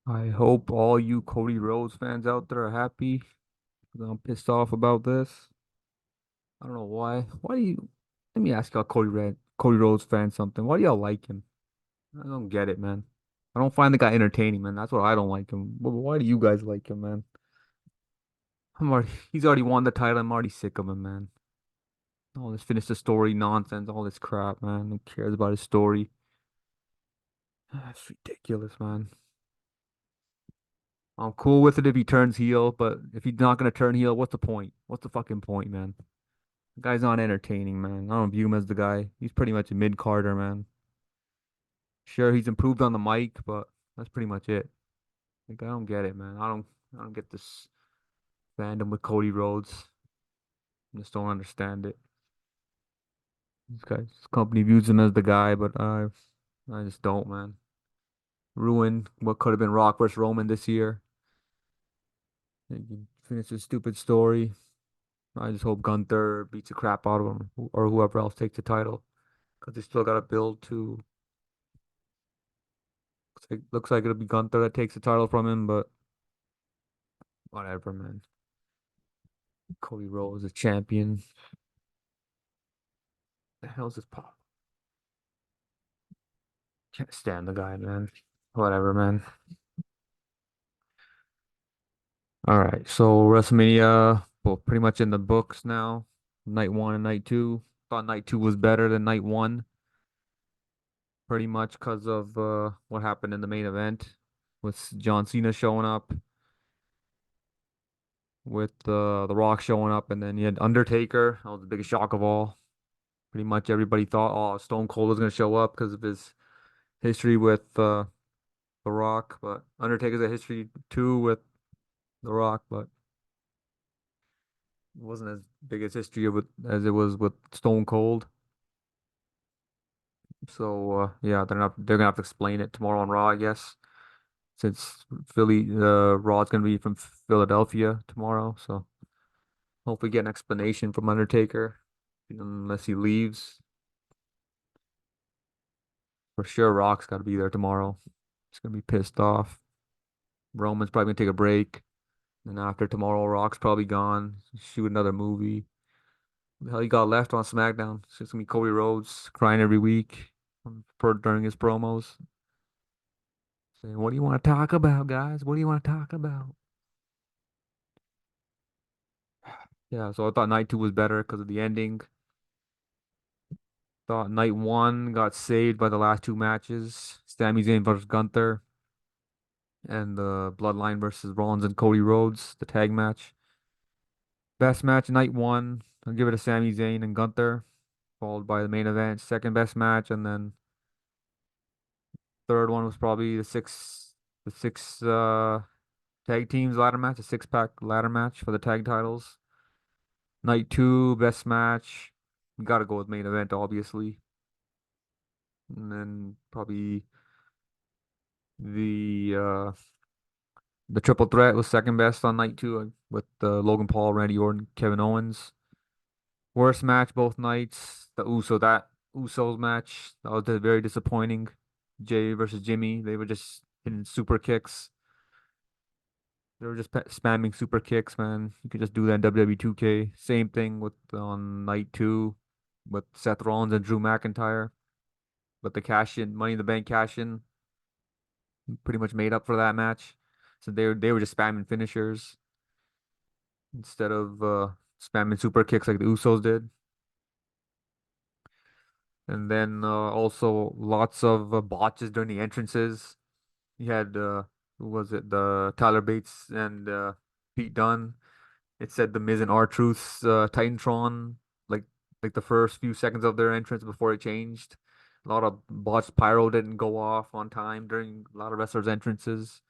I hope all you Cody Rhodes fans out there are happy. 'Cause I'm pissed off about this. I don't know why. Why do you? Let me ask y'all Cody Rhodes fans something. Why do y'all like him? I don't get it, man. I don't find the guy entertaining, man. That's what I don't like him. But why do you guys like him, man? He's already won the title. I'm already sick of him, man. All this finish the story nonsense, all this crap, man. Who cares about his story? That's ridiculous, man. I'm cool with it if he turns heel, but if he's not gonna turn heel, what's the point? What's the fucking point, man? The guy's not entertaining, man. I don't view him as the guy. He's pretty much a mid-carder, man. Sure, he's improved on the mic, but that's pretty much it. Like, I don't get it, man. I don't get this fandom with Cody Rhodes. I just don't understand it. This company views him as the guy, but I just don't, man. Ruin what could have been Rock versus Roman this year. He finished his stupid story. I just hope Gunther beats the crap out of him, or whoever else takes the title, because they still got to build to. Looks like it'll be Gunther that takes the title from him, but whatever, man. Cody Rhodes is a champion. The hell's this pop? Can't stand the guy, man. Whatever, man. All right, so WrestleMania, well, pretty much in the books now. Night one and night two. Thought night two was better than night one, pretty much because of what happened in the main event with John Cena showing up, with The Rock showing up, and then you had Undertaker. That was the biggest shock of all. Pretty much everybody thought, oh, Stone Cold was gonna show up because of his history with The Rock, but Undertaker's a history too with The Rock, but it wasn't as big as history of it as it was with Stone Cold. So yeah, they're gonna have to explain it tomorrow on Raw, I guess, since Raw's gonna be from Philadelphia tomorrow. So hopefully get an explanation from Undertaker, unless he leaves. For sure, Rock's got to be there tomorrow. He's gonna be pissed off. Roman's probably gonna take a break. And after tomorrow, Rock's probably gone. Shoot another movie. What the hell he got left on SmackDown? It's just gonna be Cody Rhodes crying every week during his promos, saying, "What do you want to talk about, guys? What do you want to talk about?" Yeah, so I thought night two was better because of the ending. Thought night one got saved by the last two matches: Sami Zayn versus Gunther, and the Bloodline versus Rollins and Cody Rhodes, the tag match. Best match night one, I'll give it to Sami Zayn and Gunther, followed by the main event. Second best match, and then third one was probably the six tag teams ladder match, a six-pack ladder match for the tag titles. Night two, best match. We gotta go with main event, obviously. And then probably the uh the triple threat was second best on night two with Logan Paul, Randy Orton, Kevin Owens. Worst match both nights. That Usos match, that was very disappointing. Jay versus Jimmy, they were just hitting super kicks. They were just spamming super kicks, man. You could just do that in WWE 2K. Same thing with on night two with Seth Rollins and Drew McIntyre. But the cash in, Money in the Bank cash in, pretty much made up for that match. So they were just spamming finishers instead of spamming super kicks like the Usos did. And then also lots of botches during the entrances. You had who was it? The Tyler Bates and Pete Dunne. It said the Miz and R-Truth's Titantron, like like the first few seconds of their entrance before it changed. A lot of botched pyro didn't go off on time during a lot of wrestlers' entrances,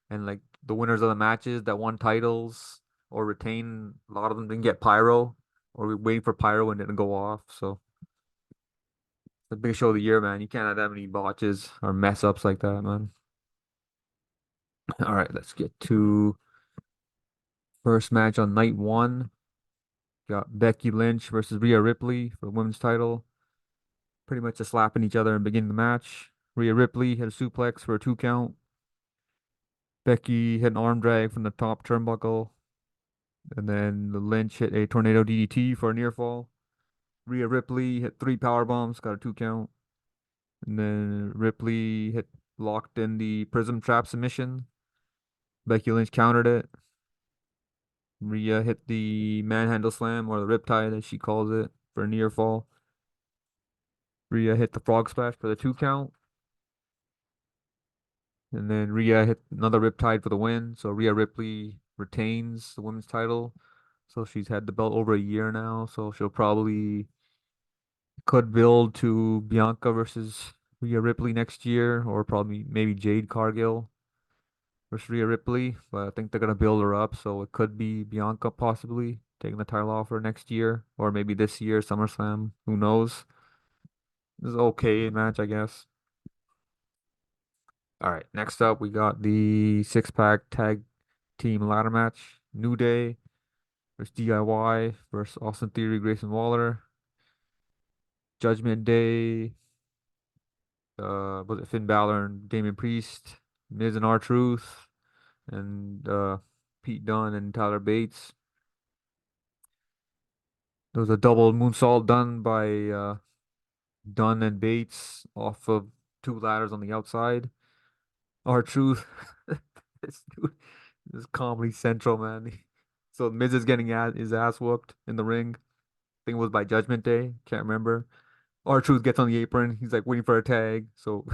and like the winners of the matches that won titles or retain, a lot of them didn't get pyro or were waiting for pyro and didn't go off. So the biggest show of the year, man. You can't have that many botches or mess ups like that, man. All right, let's get to first match on night one. Got Becky Lynch versus Rhea Ripley for the women's title. Pretty much just slapping each other and beginning the match. Rhea Ripley hit a suplex for a 2 count. Becky hit an arm drag from the top turnbuckle, and then the Lynch hit a tornado DDT for a near fall. Rhea Ripley hit three power bombs, got a 2 count. And then Ripley hit locked in the Prism Trap submission. Becky Lynch countered it. Rhea hit the manhandle slam or the riptide as she calls it for a near fall. Rhea hit the frog splash for the 2 count. And then Rhea hit another riptide for the win. So Rhea Ripley retains the women's title. So she's had the belt over a year now. So she'll probably could build to Bianca versus Rhea Ripley next year, or probably maybe Jade Cargill versus Rhea Ripley. But I think they're gonna build her up, so it could be Bianca possibly taking the title off her next year, or maybe this year, SummerSlam. Who knows? This is okay match, I guess. All right, next up we got the six-pack tag team ladder match. New Day versus DIY versus Austin Theory, Grayson Waller. Judgment Day, was it Finn Balor and Damian Priest, Miz and R-Truth, and Pete Dunne and Tyler Bates. There was a double moonsault done by Dunne and Bates off of two ladders on the outside. R-Truth, this dude, this is Comedy Central, man. So Miz is getting his ass whooped in the ring. I think it was by Judgment Day. Can't remember. R-Truth gets on the apron. He's like waiting for a tag. So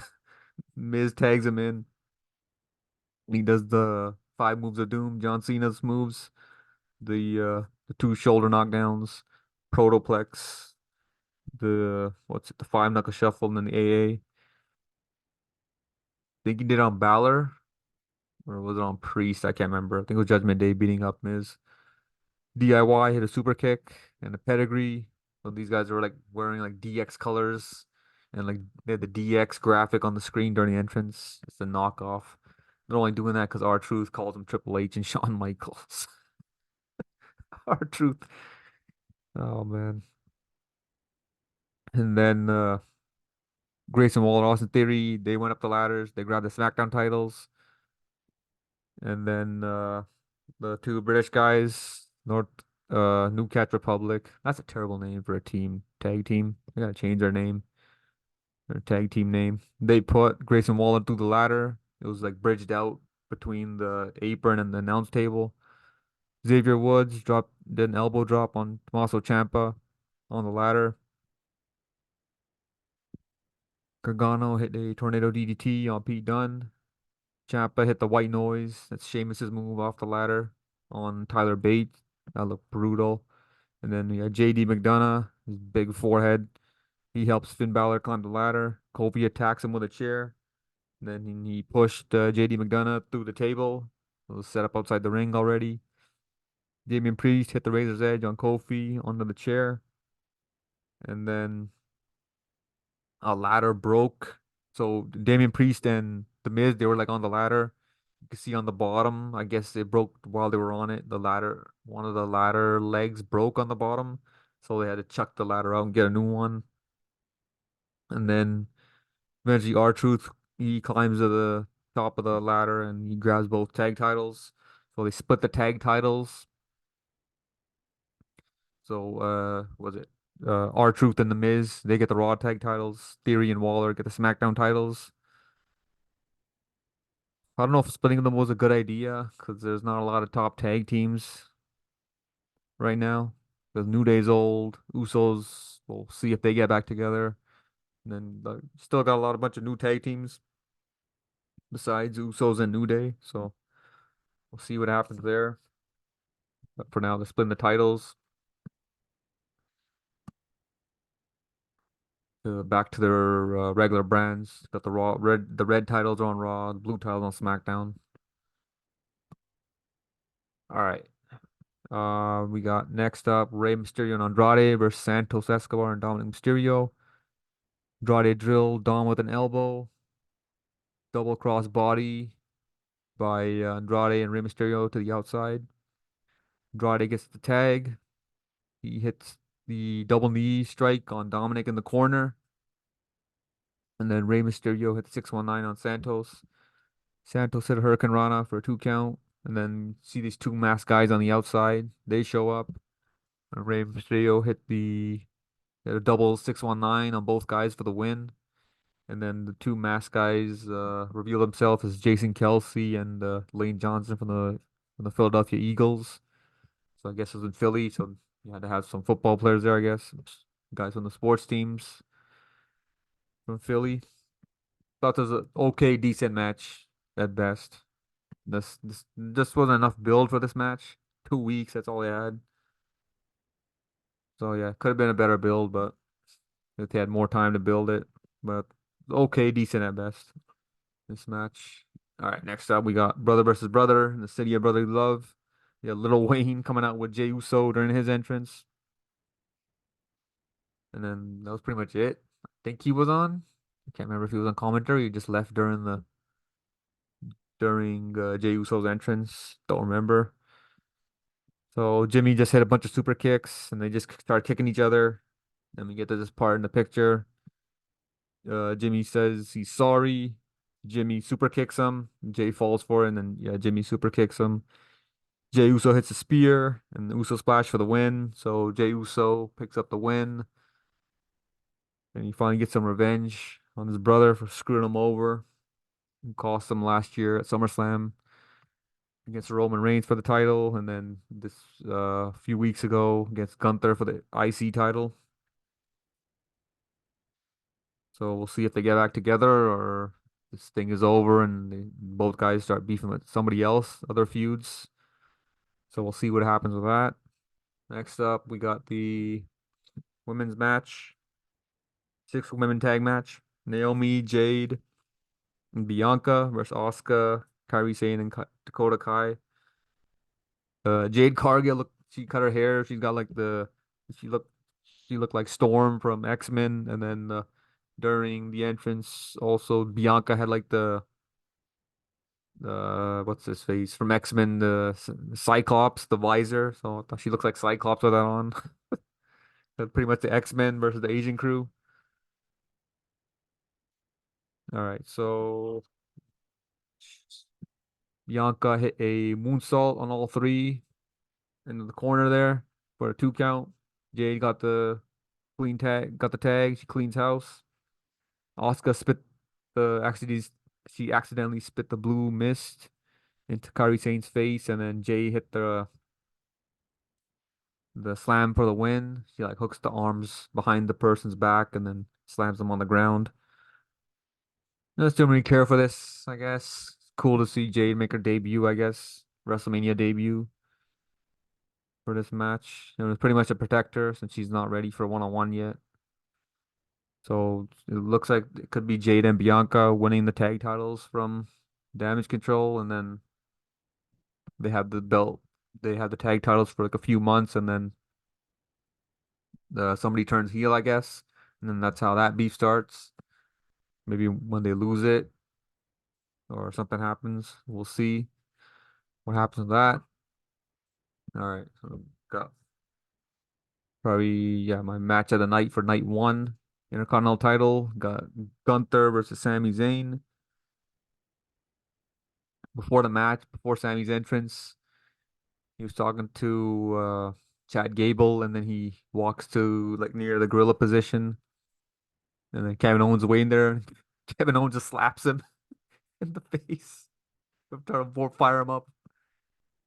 Miz tags him in. He does the five moves of doom, John Cena's moves, the two shoulder knockdowns, protoplex, the what's it, the five knuckle shuffle, and then the AA. Think he did it on Balor or was it on Priest? I can't remember. I think it was Judgment Day beating up Miz. DIY hit a super kick and a pedigree. So these guys were like wearing like DX colors and like they had the DX graphic on the screen during the entrance. It's a knockoff. They're only doing that because R-Truth calls him Triple H and Shawn Michaels. R-Truth. Oh man. And then Grayson Waller, Austin Theory, they went up the ladders. They grabbed the SmackDown titles. And then the two British guys, New Catch Republic. That's a terrible name for a team, tag team. They gotta change their name, their tag team name. They put Grayson Waller through the ladder. It was like bridged out between the apron and the announce table. Xavier Woods did an elbow drop on Tommaso Ciampa on the ladder. Gargano hit a tornado DDT on Pete Dunne. Ciampa hit the white noise. That's Sheamus's move off the ladder on Tyler Bate. That looked brutal. And then we had JD McDonough, his big forehead. He helps Finn Balor climb the ladder. Kofi attacks him with a chair. And then he pushed JD McDonough through the table. It was set up outside the ring already. Damian Priest hit the Razor's Edge on Kofi under the chair. And then a ladder broke. So Damian Priest and The Miz, they were like on the ladder. You can see on the bottom, I guess it broke while they were on it. The ladder, one of the ladder legs broke on the bottom. So they had to chuck the ladder out and get a new one. And then eventually R-Truth, he climbs to the top of the ladder and he grabs both tag titles. So they split the tag titles. So was it R-Truth and The Miz, they get the Raw tag titles. Theory and Waller get the SmackDown titles. I don't know if splitting them was a good idea because there's not a lot of top tag teams right now. Because New Day's old, Usos, we'll see if they get back together. And then still got a lot of bunch of new tag teams besides Usos and New Day. So we'll see what happens there. But for now, they're splitting the titles. Back to their regular brands. Got the red titles are on Raw, the blue titles on SmackDown. All right. We got next up Rey Mysterio and Andrade versus Santos Escobar and Dominic Mysterio. Andrade drilled Dom with an elbow. Double cross body by Andrade and Rey Mysterio to the outside. Andrade gets the tag. He hits the double knee strike on Dominic in the corner. And then Rey Mysterio hits 619 on Santos. Santos hit a Hurricane Rana for a 2 count. And then see these two masked guys on the outside. They show up. Rey Mysterio hit a double 619 on both guys for the win. And then the two masked guys reveal themselves as Jason Kelsey and Lane Johnson from the Philadelphia Eagles. So I guess it was in Philly, so you had to have some football players there, I guess. Guys from the sports teams from Philly. Thought it was an okay, decent match at best. This wasn't enough build for this match. 2 weeks, that's all they had. So yeah, could have been a better build, but if they had more time to build it. But okay, decent at best. This match. All right, next up we got brother versus brother in the City of Brotherly Love. Yeah, Little Wayne coming out with Jey Uso during his entrance, and then that was pretty much it. I think he was on. I can't remember if he was on commentary. He just left during Jey Uso's entrance. Don't remember. So Jimmy just hit a bunch of super kicks, and they just started kicking each other. Then we get to this part in the picture. Jimmy says he's sorry. Jimmy super kicks him. Jay falls for it, and then yeah, Jimmy super kicks him. Jey Uso hits a spear and the Uso splash for the win. So Jey Uso picks up the win. And he finally gets some revenge on his brother for screwing him over and cost him last year at SummerSlam against Roman Reigns for the title. And then this few weeks ago against Gunther for the IC title. So we'll see if they get back together or this thing is over and both guys start beefing with somebody else, other feuds. So we'll see what happens with that. Next up, we got the women's match, six women tag match. Naomi, Jade, and Bianca versus Asuka, Kairi Sane, and Dakota Kai. Jade Cargill, look, she cut her hair. She's got like she looked, she looked like Storm from X-Men. And then during the entrance, also Bianca had like the what's his face from X-Men, the Cyclops, the visor. So I thought she looks like Cyclops with that on. Pretty much the X-Men versus the Asian crew. All right, so Bianca hit a moonsault on all three in the corner there for a 2 count. Jade got the tag. She cleans house. Asuka spit the actually she accidentally spit the blue mist into Kairi Sane's face, and then Jay hit the slam for the win. She like hooks the arms behind the person's back and then slams them on the ground. I just don't really care for this, I guess. It's cool to see Jade make her debut, I guess. WrestleMania debut for this match. It was pretty much a protector since she's not ready for one-on-one yet. So it looks like it could be Jade and Bianca winning the tag titles from Damage Control, and then they have the belt. They have the tag titles for like a few months, and then somebody turns heel, I guess, and then that's how that beef starts. Maybe when they lose it or something happens, we'll see what happens with that. All right, so got probably yeah my match of the night for night one, Intercontinental title. Got Gunther versus Sami Zayn. Before the match, before Sami's entrance, he was talking to Chad Gable, and then he walks to like near the gorilla position, and then Kevin Owens waiting there. Kevin Owens just slaps him in the face, trying to fire him up,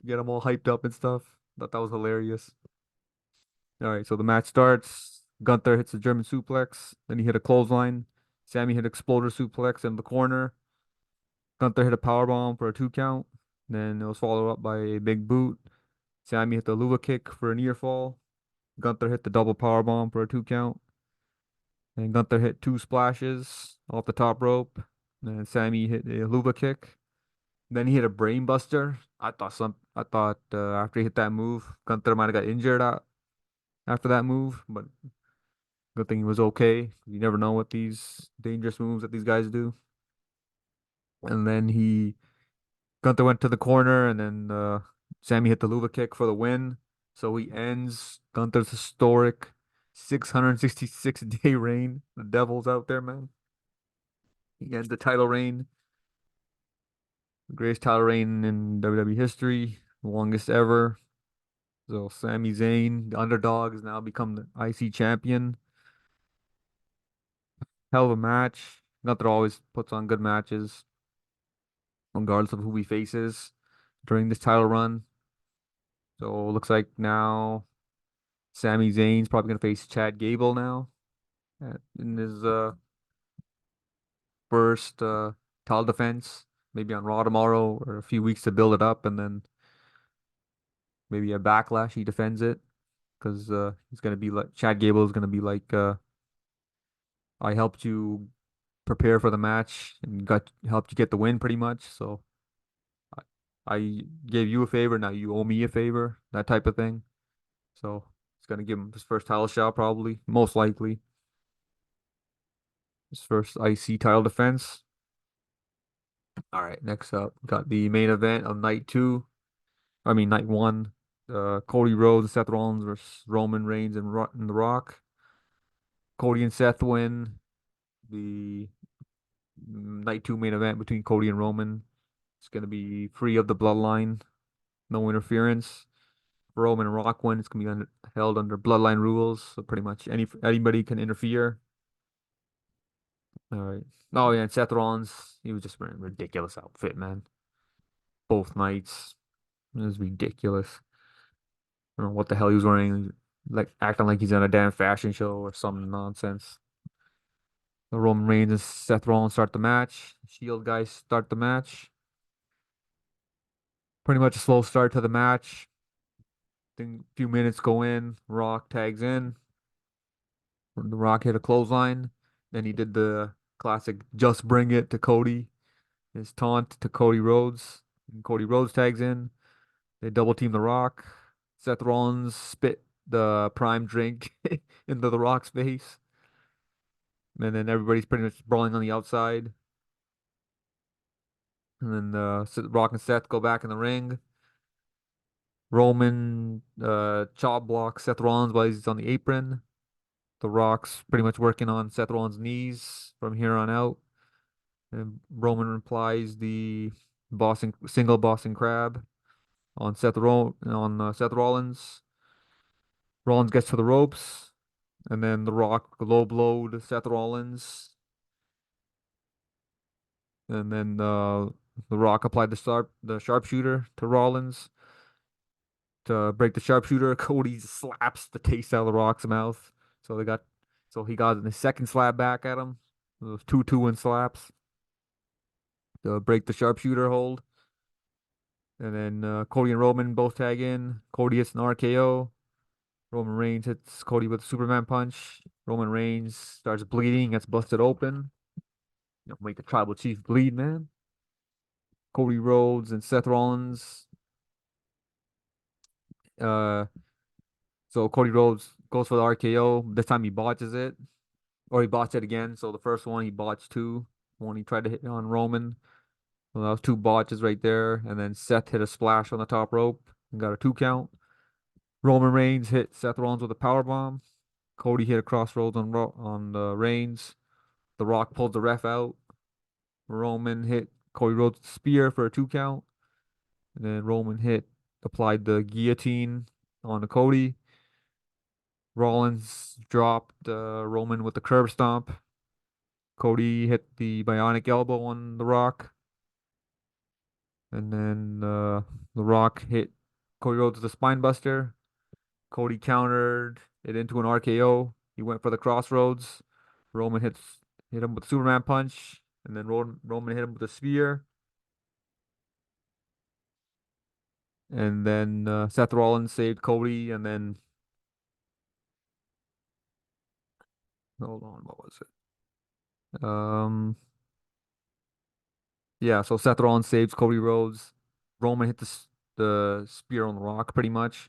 get him all hyped up and stuff. Thought that was hilarious. All right, so the match starts. Gunther hits a German suplex, then he hit a clothesline. Sami hit exploder suplex in the corner. Gunther hit a powerbomb for a 2 count. Then it was followed up by a big boot. Sami hit the Luva kick for a near fall. Gunther hit the double powerbomb for a 2 count. And Gunther hit two splashes off the top rope. Then Sami hit a Luva kick. Then he hit a brain buster. I thought after he hit that move, Gunther might have got injured after that move, but good thing he was okay. You never know what these dangerous moves that these guys do. And then Gunther went to the corner, and then Sami hit the Luva kick for the win. So he ends Gunther's historic 666-day reign. The devil's out there, man. He ends the title reign Greatest title reign in WWE history, longest ever. So Sami Zayn, the underdog, has now become the IC champion. Hell of a match. Not that always puts on good matches, regardless of who he faces during this title run. So it looks like now Sami Zayn's probably gonna face Chad Gable now in his first title defense, maybe on Raw tomorrow or a few weeks to build it up, and then maybe a backlash he defends it because he's gonna be like Chad Gable is gonna be like I helped you prepare for the match and got helped you get the win pretty much. So I, I gave you a favor, now you owe me a favor, that type of thing. So it's gonna give him his first title shot probably, most likely his first IC title defense. All right, next up, got the main event of night two. I mean night one. Cody Rhodes and Seth Rollins versus Roman Reigns and The Rock. Cody and Seth win the night two main event between Cody and Roman. It's gonna be free of the bloodline, no interference. Roman and Rock win. It's gonna be held under bloodline rules, so pretty much anybody can interfere. All right. Oh yeah, and Seth Rollins, he was just wearing a ridiculous outfit, man. Both nights. It was ridiculous. I don't know what the hell he was wearing, like acting like he's on a damn fashion show or some nonsense. The Roman Reigns and Seth Rollins start the match. Shield guys start the match. Pretty much a slow start to the match. Then a few minutes go in. Rock tags in. The Rock hit a clothesline. Then he did the classic "Just Bring It" to Cody. His taunt to Cody Rhodes. And Cody Rhodes tags in. They double team The Rock. Seth Rollins spit the prime drink into The Rock's face. And then everybody's pretty much brawling on the outside. And then Rock and Seth go back in the ring. Roman chop blocks Seth Rollins while he's on the apron. The Rock's pretty much working on Seth Rollins' knees from here on out. And Roman applies the single Boston Crab on Seth Rollins. Rollins gets to the ropes, and then The Rock low blowed Seth Rollins, and then The Rock applied the sharpshooter to Rollins to break the sharpshooter. Cody slaps the taste out of The Rock's mouth, so he got the second slap back at him. It was 2-2 in slaps to break the sharpshooter hold. And then Cody and Roman both tag in. Cody hits an RKO. Roman Reigns hits Cody with a Superman punch. Roman Reigns starts bleeding, gets busted open. You know, make the tribal chief bleed, man. Cody Rhodes and Seth Rollins. Uh, so Cody Rhodes goes for the RKO. This time he botches it, or he botched it again. So the first one he botched two. One he tried to hit on Roman. Well, that was two botches right there. And then Seth hit a splash on the top rope and got a 2 count. Roman Reigns hit Seth Rollins with a power bomb. Cody hit a crossroads on Reigns. The Rock pulled the ref out. Roman hit Cody Rhodes with a spear for a 2 count. And then applied the guillotine on Cody. Rollins dropped Roman with the curb stomp. Cody hit the bionic elbow on The Rock. And then The Rock hit Cody Rhodes with a spine buster. Cody countered it into an RKO. He went for the crossroads. Roman hit him with a Superman punch, and then Roman hit him with a spear. And then Seth Rollins saved Cody, and then hold on, what was it? Yeah, so Seth Rollins saves Cody Rhodes. Roman hit the spear on the Rock pretty much,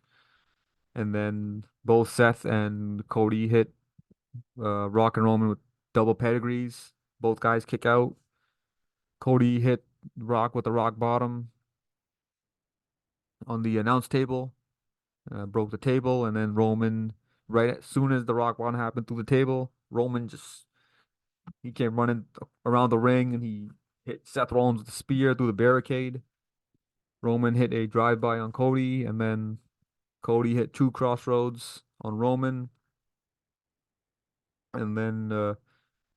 and then both Seth and Cody hit Rock and Roman with double pedigrees. Both guys kick out. Cody hit Rock with the rock bottom on the announce table, broke the table, and then Roman, right as soon as the rock bottom happened through the table, Roman just he came running around the ring and he hit Seth Rollins with the spear through the barricade. Roman hit a drive-by on Cody, and then Cody hit two crossroads on Roman, and then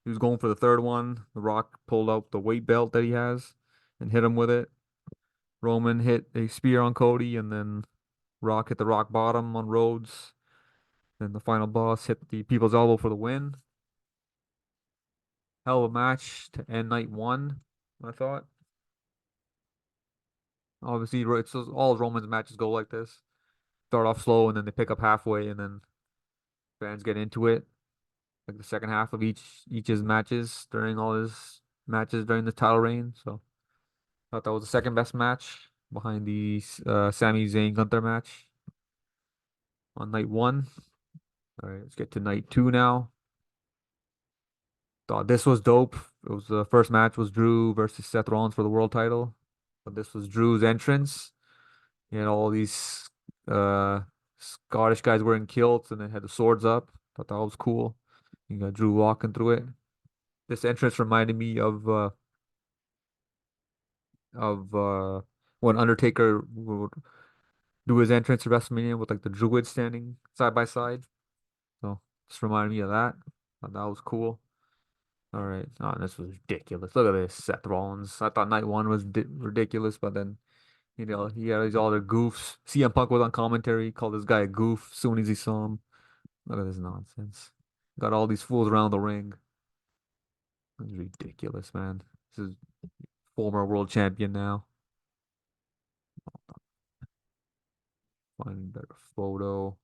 he was going for the third one. The Rock pulled out the weight belt that he has and hit him with it. Roman hit a spear on Cody, and then Rock hit the rock bottom on Rhodes. Then the final boss hit the People's Elbow for the win. Hell of a match to end night one, I thought. Obviously, it's all Roman's matches go like this. Start off slow, and then they pick up halfway, and then fans get into it. Like the second half of each his matches during all his matches during the title reign. So thought that was the second best match behind the Sami Zayn Gunther match on night one. All right, let's get to night two now. Thought this was dope. It was the first match was Drew versus Seth Rollins for the world title. But this was Drew's entrance. He had all these Scottish guys wearing kilts and they had the swords up. Thought that was cool. You got Drew walking through it. This entrance reminded me of when Undertaker would do his entrance to WrestleMania with like the Druids standing side by side. So just reminded me of that. Thought that was cool. All right. Oh, this was ridiculous. Look at this, Seth Rollins. I thought night one was ridiculous, but then he had these all the goofs. CM Punk was on commentary, called this guy a goof as soon as he saw him. Look at this nonsense. Got all these fools around the ring. It's ridiculous, man. This is former world champion now. Find a better photo.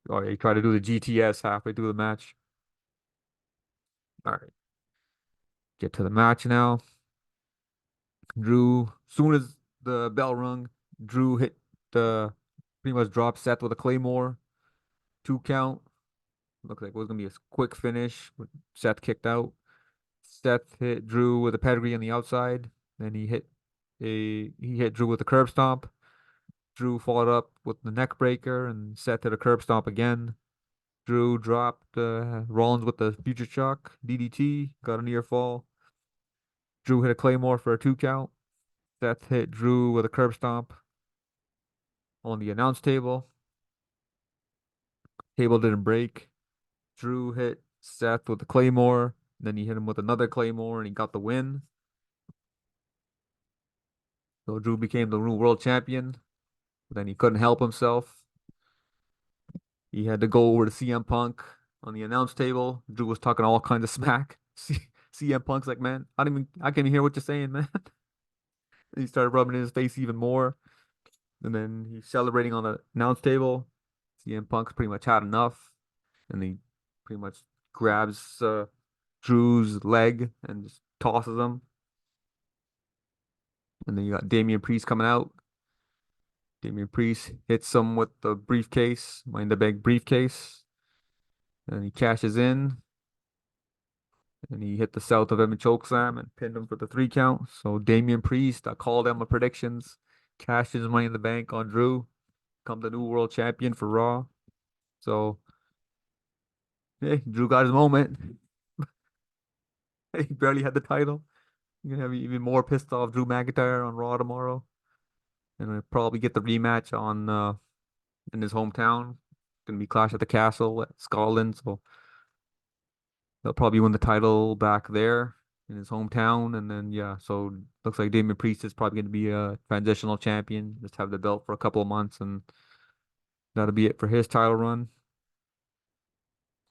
Oh, yeah, he tried to do the GTS halfway through the match. All right. Get to the match now. Drew, soon as the bell rung, Drew hit the pretty much dropped Seth with a Claymore. 2 count. Looked like it was gonna be a quick finish, but Seth kicked out. Seth hit Drew with a pedigree on the outside. Then he hit Drew with a curb stomp. Drew followed up with the neck breaker, and Seth hit a curb stomp again. Drew dropped Rollins with the future shock DDT, got a near fall. Drew hit a Claymore for a 2 count. Seth hit Drew with a curb stomp on the announce table. Table didn't break. Drew hit Seth with a Claymore. Then he hit him with another Claymore and he got the win. So Drew became the new world champion. But then he couldn't help himself. He had to go over to CM Punk on the announce table. Drew was talking all kinds of smack. CM Punk's like, man, I can't even hear what you're saying, man. He started rubbing in his face even more. And then he's celebrating on the announce table. CM Punk's pretty much had enough. And he pretty much grabs Drew's leg and just tosses him. And then you got Damian Priest coming out. Damian Priest hits him with the briefcase, mind the bag briefcase. And he cashes in. And he hit the South of Edmund chokeslam and pinned him for the 3 count. So Damian Priest, I called them my predictions. Cashes Money in the Bank on Drew. Become the new world champion for Raw. So, hey, Drew got his moment. He barely had the title. You're gonna have even more pissed off Drew McIntyre on Raw tomorrow. And we'll probably get the rematch on in his hometown. Gonna be Clash at the Castle at Scotland. So they'll probably win the title back there in his hometown. And then yeah, so looks like Damian Priest is probably gonna be a transitional champion. Just have the belt for a couple of months and that'll be it for his title run.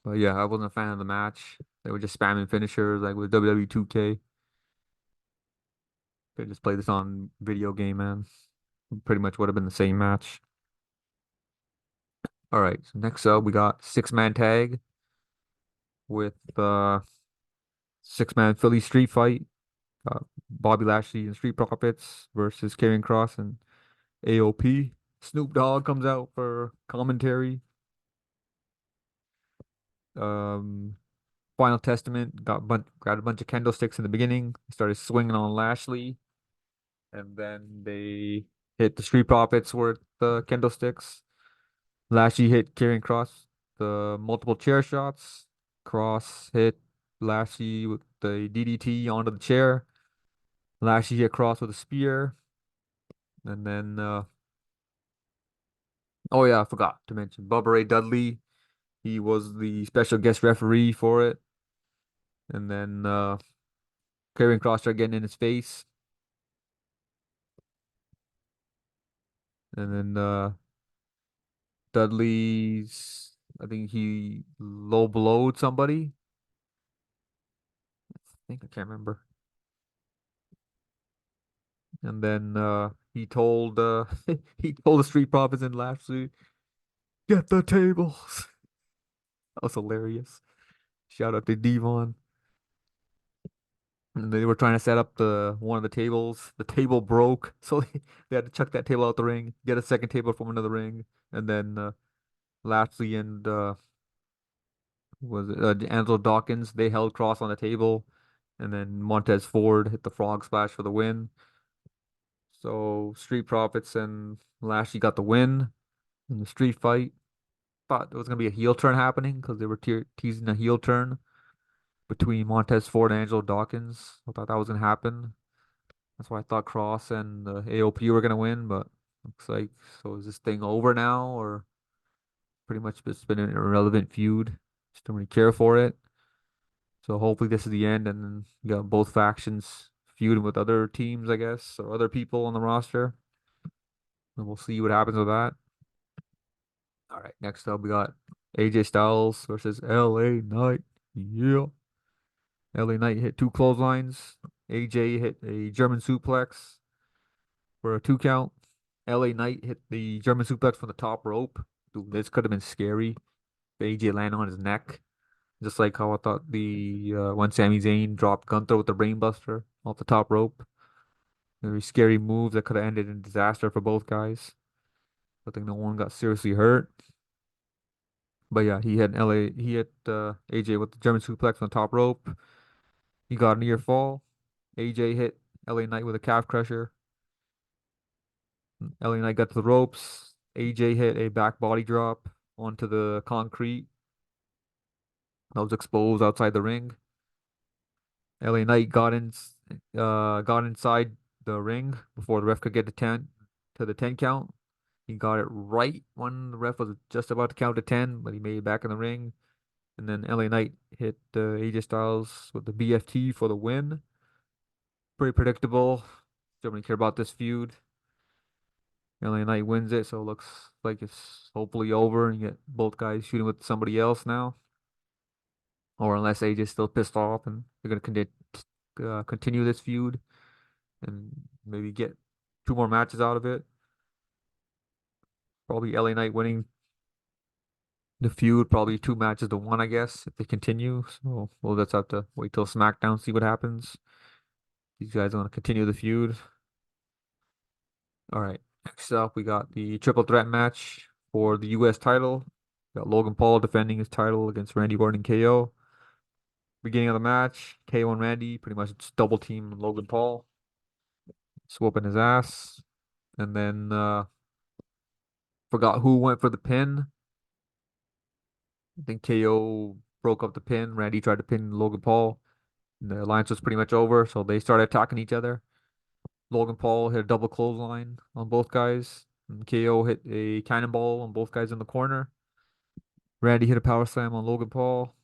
But yeah, I wasn't a fan of the match. They were just spamming finishers like with WWE 2K. Could just play this on video game, man. Pretty much would have been the same match. All right, so next up we got 6-man tag with six-man Philly street fight. Bobby Lashley and Street Profits versus Karrion Kross and AOP. Snoop Dogg comes out for commentary. Um, Final Testament grabbed a bunch of candlesticks in the beginning. Started swinging on Lashley, and then they hit the Street Profits with the candlesticks. Lashley hit Karrion Kross the multiple chair shots. Cross hit Lashley with the DDT onto the chair. Lashley hit Cross with a spear. And then, oh yeah, I forgot to mention Bubba Ray Dudley. He was the special guest referee for it. And then Karrion Kross started getting in his face. And then Dudley's, I think he low blowed somebody. I think I can't remember. And then he told he told the Street Profits and Lashley, get the tables. That was hilarious. Shout out to Devon. And they were trying to set up the one of the tables. The table broke, so they had to chuck that table out the ring, get a second table from another ring, and then Lashley and was it Angelo Dawkins, they held Cross on the table, and then Montez Ford hit the frog splash for the win. So Street Profits and Lashley got the win in the street fight. Thought there was gonna be a heel turn happening because they were teasing a heel turn between Montez Ford and Angelo Dawkins. I thought that was gonna happen. That's why I thought Cross and AOP were gonna win, but looks like, so is this thing over now, or pretty much it's been an irrelevant feud? Just don't really care for it. So hopefully this is the end, and then you got both factions feuding with other teams, I guess, or other people on the roster. And we'll see what happens with that. All right, next up we got AJ Styles versus LA Knight. Yeah. LA Knight hit two clotheslines. AJ hit a German suplex for a 2 count. LA Knight hit the German suplex from the top rope. Dude, this could have been scary. AJ landed on his neck. Just like how I thought the when Sami Zayn dropped Gunther with the brainbuster off the top rope. Very scary move that could have ended in disaster for both guys. I think no one got seriously hurt. But yeah, he hit AJ with the German suplex on the top rope. He got a near fall. AJ hit LA Knight with a calf crusher. LA Knight got to the ropes. AJ hit a back body drop onto the concrete that was exposed outside the ring. LA Knight got inside the ring before the ref could get to the 10 count. He got it right when the ref was just about to count to 10, but he made it back in the ring. And then LA Knight hit AJ Styles with the BFT for the win. Pretty predictable. Don't really care about this feud. LA Knight wins it, so it looks like it's hopefully over and you get both guys shooting with somebody else now. Or unless AJ's still pissed off and they're gonna continue this feud and maybe get two more matches out of it. Probably LA Knight winning the feud, probably 2 matches to 1, I guess, if they continue. So we'll just have to wait till SmackDown, see what happens. These guys are gonna continue the feud. All right. Next up, we got the triple threat match for the US title. Got Logan Paul defending his title against Randy Orton and KO. Beginning of the match, KO and Randy pretty much just double team Logan Paul, swooping his ass. And then forgot who went for the pin. I think KO broke up the pin. Randy tried to pin Logan Paul. And the alliance was pretty much over, so they started attacking each other. Logan Paul hit a double clothesline on both guys. And KO hit a cannonball on both guys in the corner. Randy hit a power slam on Logan Paul.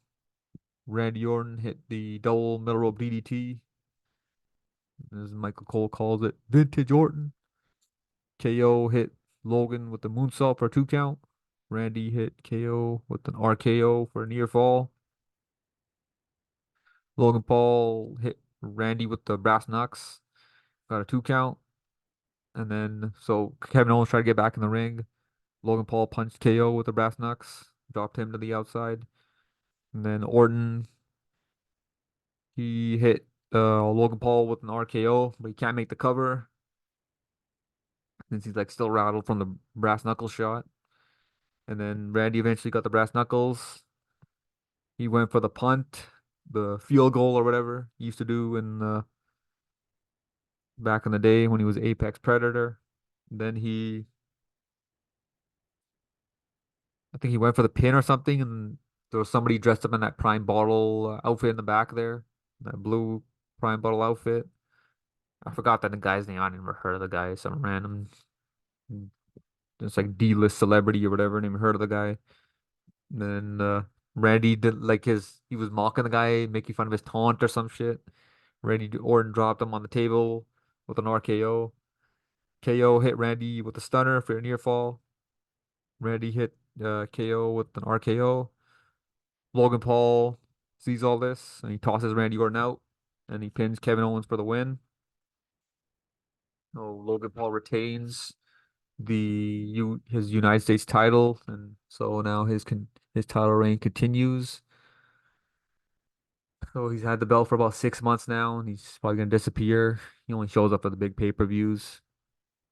Randy Orton hit the double middle rope DDT. As Michael Cole calls it, Vintage Orton. KO hit Logan with the moonsault for a 2 count. Randy hit KO with an RKO for a near fall. Logan Paul hit Randy with the brass knucks, got a 2 count. And then, so Kevin Owens tried to get back in the ring. Logan Paul punched KO with the brass knucks, dropped him to the outside. And then Orton, he hit Logan Paul with an RKO, but he can't make the cover since he's like still rattled from the brass knuckle shot. And then Randy eventually got the brass knuckles. He went for the punt, the field goal or whatever he used to do in back in the day when he was Apex Predator. Then I think he went for the pin or something, and There was somebody dressed up in that Prime Bottle outfit in the back there, that blue Prime Bottle outfit. I forgot that the guy's name. I never heard of the guy. Some random, it's like D-list celebrity or whatever. Never heard of the guy. And then Randy did like he was mocking the guy, making fun of his taunt or some shit. Orton dropped him on the table with an RKO. KO hit Randy with a stunner for a near fall. Randy hit KO with an RKO. Logan Paul sees all this and he tosses Randy Orton out and he pins Kevin Owens for the win. Oh, Logan Paul retains his United States title, and so now his title reign continues. So he's had the belt for about 6 months now, and he's probably gonna disappear. He only shows up for the big pay-per-views.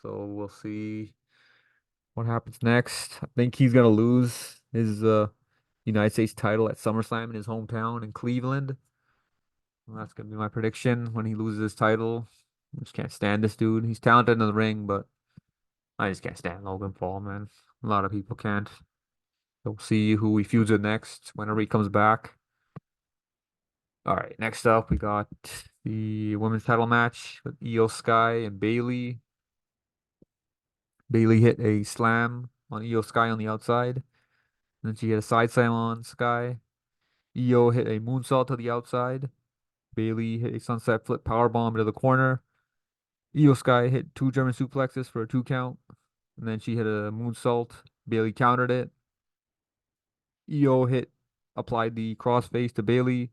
So we'll see what happens next. I think he's gonna lose his United States title at SummerSlam in his hometown in Cleveland. Well, that's gonna be my prediction when he loses his title. I just can't stand this dude. He's talented in the ring, but I just can't stand Logan Paul, man. A lot of people can't. So we'll see who he feuds with next whenever he comes back. All right, next up we got the women's title match with Io Sky and Bailey. Bailey hit a slam on Io Sky on the outside. Then she hit a side slam on Sky. Io hit a moonsault to the outside. Bailey hit a sunset flip powerbomb to the corner. Io Sky hit two German suplexes for a 2 count. And then she hit a moonsault. Bailey countered it. Io applied the crossface to Bailey.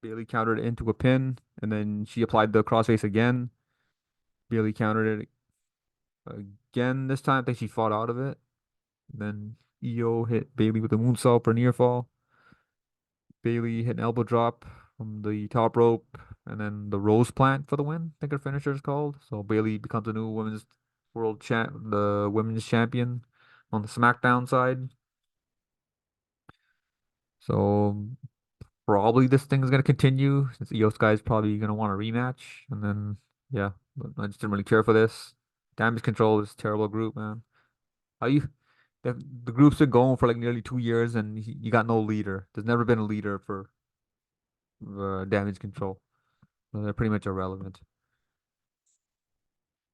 Bailey countered it into a pin, and then she applied the crossface again. Bailey countered it again this time. I think she fought out of it. Then Io hit Bailey with a moonsault for a near fall. Bailey hit an elbow drop from the top rope, and then the rose plant for the win. I think her finisher is called. So Bailey becomes the new women's champion on the SmackDown side. So probably this thing is gonna continue since Io Sky is probably gonna want a rematch, and then yeah, but I just didn't really care for this. Damage Control is a terrible group, man. How you the group's been going for like nearly 2 years, and you got no leader. There's never been a leader for Damage Control. So they're pretty much irrelevant.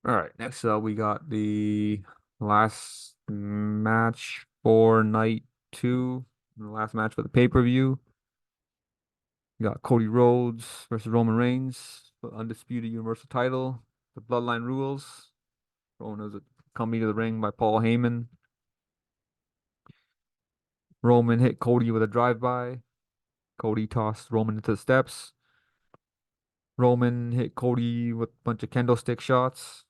All right, next up we got the last match for night two, the last match for the pay-per-view. We got Cody Rhodes versus Roman Reigns for the undisputed Universal title. The Bloodline rules. Roman was accompanied to the ring by Paul Heyman. Roman hit Cody with a drive-by. Cody tossed Roman into the steps. Roman hit Cody with a bunch of kendo stick shots.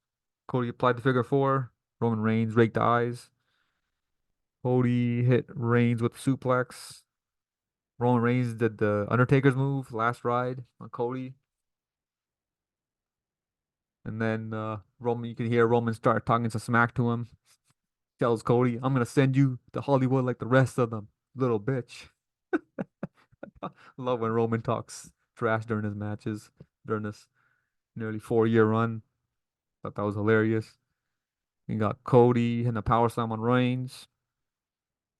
Cody applied the figure four. Roman Reigns raked the eyes. Cody hit Reigns with a suplex. Roman Reigns did the Undertaker's move, last ride on Cody. And then you can hear Roman start talking some smack to him. Tells Cody, I'm gonna send you to Hollywood like the rest of them, little bitch. Love when Roman talks trash during his matches, during this nearly 4 year run. Thought that was hilarious. You got Cody hitting a power slam on Reigns.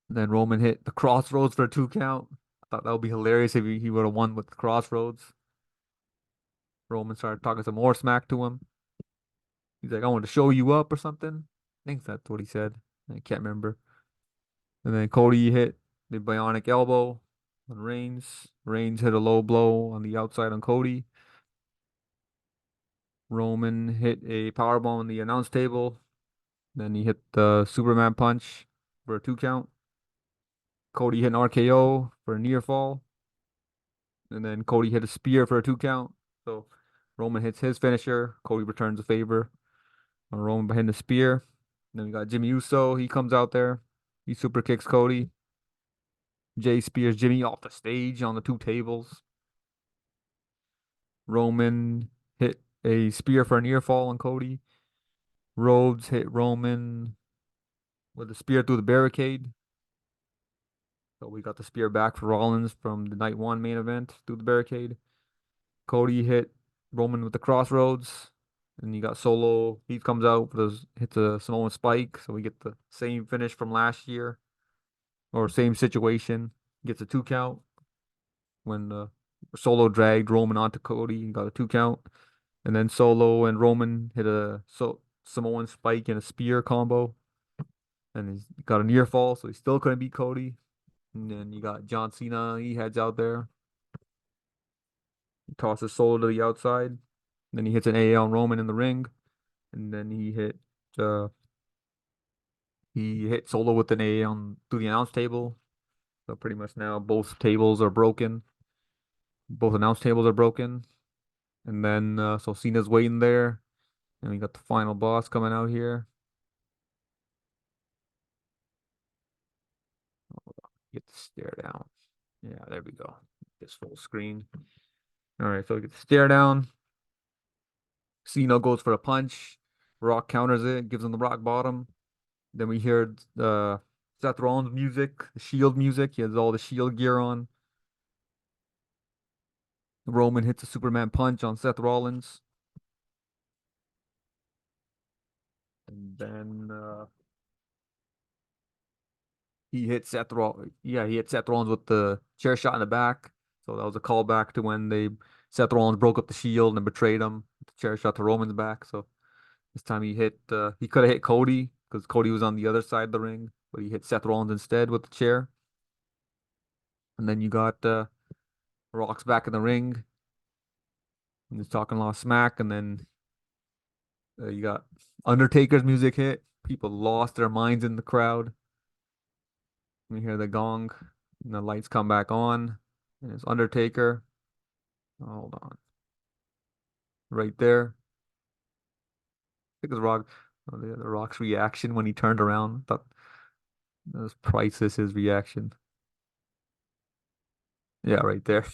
And then Roman hit the crossroads for a 2 count. I thought that would be hilarious if he would have won with the crossroads. Roman started talking some more smack to him. He's like, I want to show you up or something. I think that's what he said. I can't remember. And then Cody hit the bionic elbow on Reigns. Reigns hit a low blow on the outside on Cody. Roman hit a powerbomb on the announce table. Then he hit the Superman punch for a 2 count. Cody hit an RKO for a near fall. And then Cody hit a spear for a 2 count. So Roman hits his finisher. Cody returns the favor on Roman behind the spear. And then we got Jimmy Uso. He comes out there. He super kicks Cody. Jay spears Jimmy off the stage on the two tables. Roman hit a spear for a near fall on Cody. Rhodes hit Roman with a spear through the barricade. So we got the spear back for Rollins from the night one main event through the barricade. Cody hit Roman with the crossroads. And you got Solo. He comes out for those hits a Samoan spike. So we get the same finish from last year. or same situation, gets a 2 count when Solo dragged Roman onto Cody and got a 2 count. And then Solo and Roman hit a Samoan spike and a spear combo, and he's got a near fall, so he still couldn't beat Cody. And then you got John Cena, he heads out there, he tosses Solo to the outside, then he hits an AA on Roman in the ring, and then uh he hit Solo with an AA on through the announce table. So pretty much now both tables are broken. Both announce tables are broken. And then so Cena's waiting there. And we got the final boss coming out here. Get the stare down. Yeah, there we go. This full screen. All right, so we get the stare down. Cena goes for a punch. Rock counters it, gives him the rock bottom. Then we hear Seth Rollins music, the Shield music. He has all the Shield gear on. Roman hits a Superman punch on Seth Rollins. And then he hit Seth Rollins with the chair shot in the back. So that was a callback to when Seth Rollins broke up the Shield and betrayed him. The chair shot to Roman's back. So this time he could have hit Cody because Cody was on the other side of the ring, but he hit Seth Rollins instead with the chair. And then you got Rock's back in the ring and he's talking a lot of smack. And then you got Undertaker's music hit. People lost their minds in the crowd. You hear the gong and the lights come back on. And it's Undertaker. Hold on. Right there. I think it's Rock. Oh, the Rock's reaction when he turned around. I thought that was priceless, his reaction. Yeah, right there.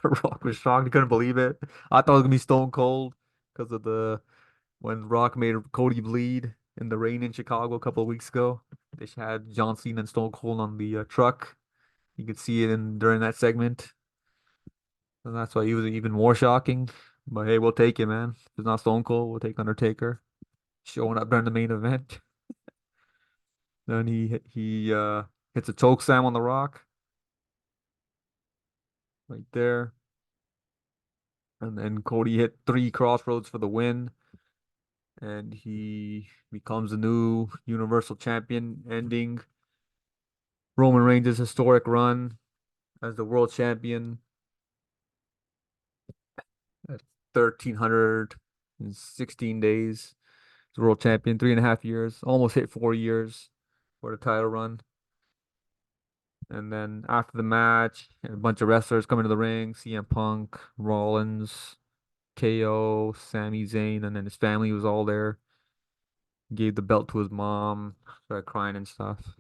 Rock was shocked. He couldn't believe it. I thought it was gonna be Stone Cold because of the when Rock made Cody bleed in the rain in Chicago a couple of weeks ago. They had John Cena and Stone Cold on the truck. You could see it in during that segment. And that's why he was even more shocking. But hey, we'll take it, man. If it's not Stone Cold, we'll take Undertaker. Showing up during the main event. Then he hits a choke slam on the Rock right there. And then Cody hit 3 crossroads for the win. And he becomes the new Universal Champion, ending Roman Reigns' historic run as the world champion at 1,316 days. He's world champion, 3.5 years, almost hit 4 years for the title run. And then after the match, a bunch of wrestlers come into the ring, CM Punk, Rollins, KO, Sami Zayn, and then his family was all there. Gave the belt to his mom, started crying and stuff.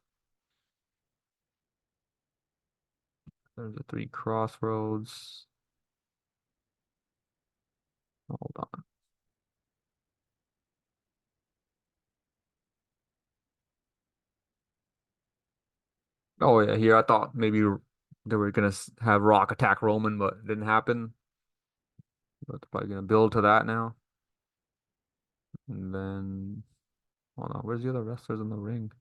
There's the 3 crossroads. Hold on. Oh yeah, here I thought maybe they were gonna have Rock attack Roman, but it didn't happen. But they're probably gonna build to that now. And then, hold on, where's the other wrestlers in the ring?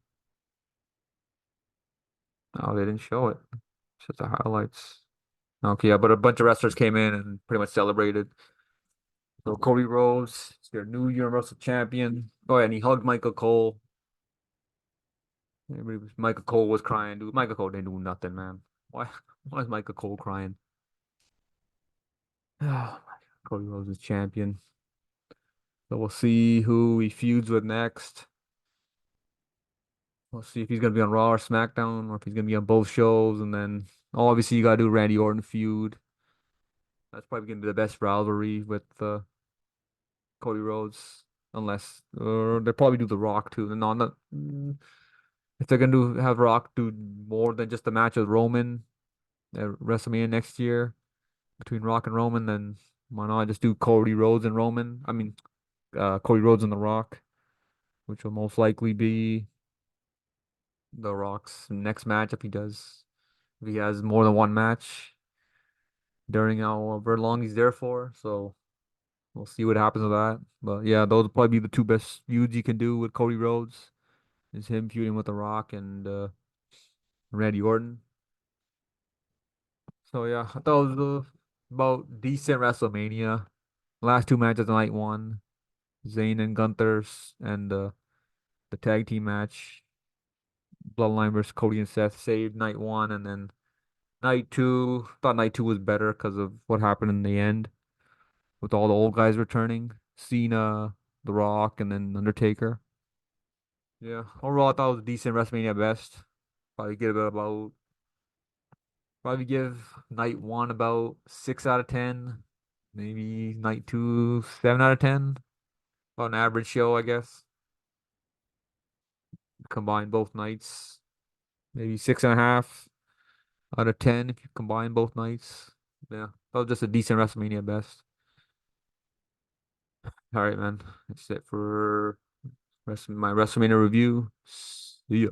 Oh, they didn't show it. It's just the highlights. Okay, yeah, but a bunch of wrestlers came in and pretty much celebrated. So Cody Rhodes is their new Universal Champion. Oh yeah, and he hugged Michael Cole. Michael Cole was crying, dude. Michael Cole didn't do nothing, man. Why? Why is Michael Cole crying? Oh my God. Cody Rhodes is champion. So we'll see who he feuds with next. We'll see if he's gonna be on Raw or SmackDown, or if he's gonna be on both shows. And then obviously you gotta do Randy Orton feud. That's probably gonna be the best rivalry with Cody Rhodes, unless they probably do The Rock too. No, not if they're gonna have Rock do more than just a match with Roman at WrestleMania next year between Rock and Roman, then why not just do Cody Rhodes and Roman? I mean, Cody Rhodes and The Rock, which will most likely be The Rock's next match if he has more than one match during however long he's there for. So we'll see what happens with that. But yeah, those will probably be the two best feuds you can do with Cody Rhodes is him feuding with The Rock and Randy Orton. So yeah, I thought it was about decent WrestleMania. Last two matches of night one, Zayn and Gunther's, and the tag team match, Bloodline versus Cody and Seth saved night one, and then night two. Thought night two was better because of what happened in the end with all the old guys returning, Cena, The Rock, and then Undertaker. Yeah, overall I thought it was a decent WrestleMania at best. Probably give it about Probably give night one about 6 out of 10. Maybe night two, 7 out of 10. About an average show, I guess. Combine both nights. Maybe 6.5 out of 10 if you combine both nights. Yeah. That was just a decent WrestleMania at best. All right, man. That's it for my WrestleMania review. See ya.